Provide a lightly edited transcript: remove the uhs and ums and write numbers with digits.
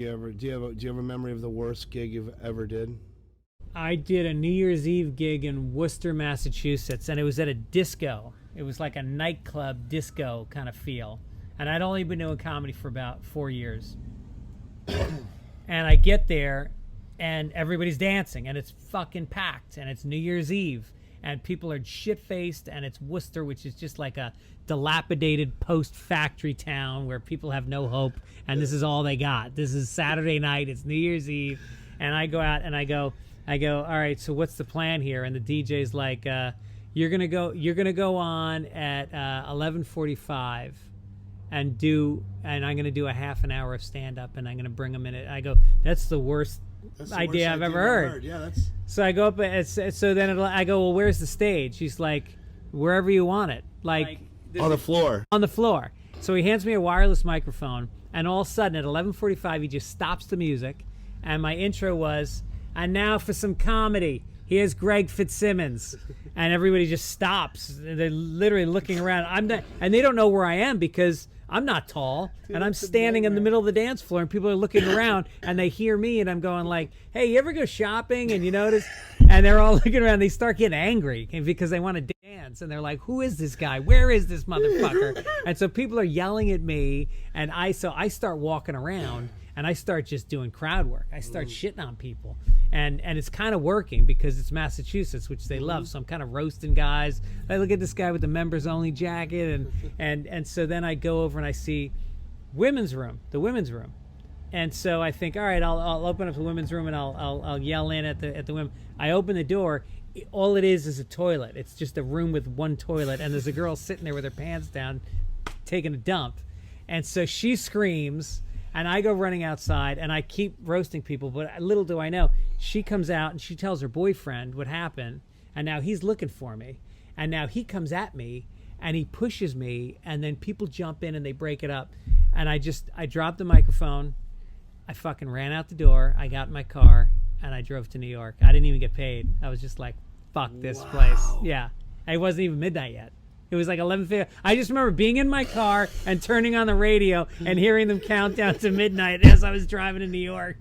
Do you have a memory of the worst gig you've ever did? I did a New Year's Eve gig in Worcester, Massachusetts, and it was at a disco. It was like a nightclub disco kind of feel. And I'd only been doing comedy for about 4 years. And I get there, and everybody's dancing, and it's fucking packed, and it's New Year's Eve, and people are shit-faced, and it's Worcester, which is just like a dilapidated post-factory town where people have no hope, and this is all they got. This is Saturday night, it's New Year's Eve, and I go out and I go, all right, so what's the plan here? And the DJ's like, you're gonna go on at 11:45. And I'm going to do a half an hour of stand-up, and I'm going to bring them in it. I go, that's the worst idea I've ever heard. Yeah, that's. So I go up, so then I go, well, where's the stage? He's like, wherever you want it. Like On the floor. On the floor. So he hands me a wireless microphone, and all of a sudden at 11:45, he just stops the music, and my intro was, and now for some comedy. Here's Greg Fitzsimmons. And everybody just stops. They're literally looking around. And they don't know where I am because I'm not tall, and I'm standing in the middle of the dance floor, and people are looking around, and they hear me, and I'm going like, hey, you ever go shopping and you notice? And they're all looking around. They start getting angry because they want to dance, and they're like, who is this guy? Where is this motherfucker? And so people are yelling at me, and I start walking around, and I start just doing crowd work. I start shitting on people. And it's kind of working because it's Massachusetts, which they love. So I'm kind of roasting guys. I look at this guy with the members only jacket, and so then I go over and I see the women's room. And so I think, all right, I'll open up the women's room and I'll yell in at the women. I open the door. All it is a toilet. It's just a room with one toilet, and there's a girl sitting there with her pants down, taking a dump. And so she screams. And I go running outside, and I keep roasting people, but little do I know, she comes out, and she tells her boyfriend what happened, and now he's looking for me. And now he comes at me, and he pushes me, and then people jump in, and they break it up. And I dropped the microphone. I fucking ran out the door. I got in my car, and I drove to New York. I didn't even get paid. I was just like, fuck this place. Yeah. It wasn't even midnight yet. It was like 11:50. I just remember being in my car and turning on the radio and hearing them count down to midnight as I was driving to New York.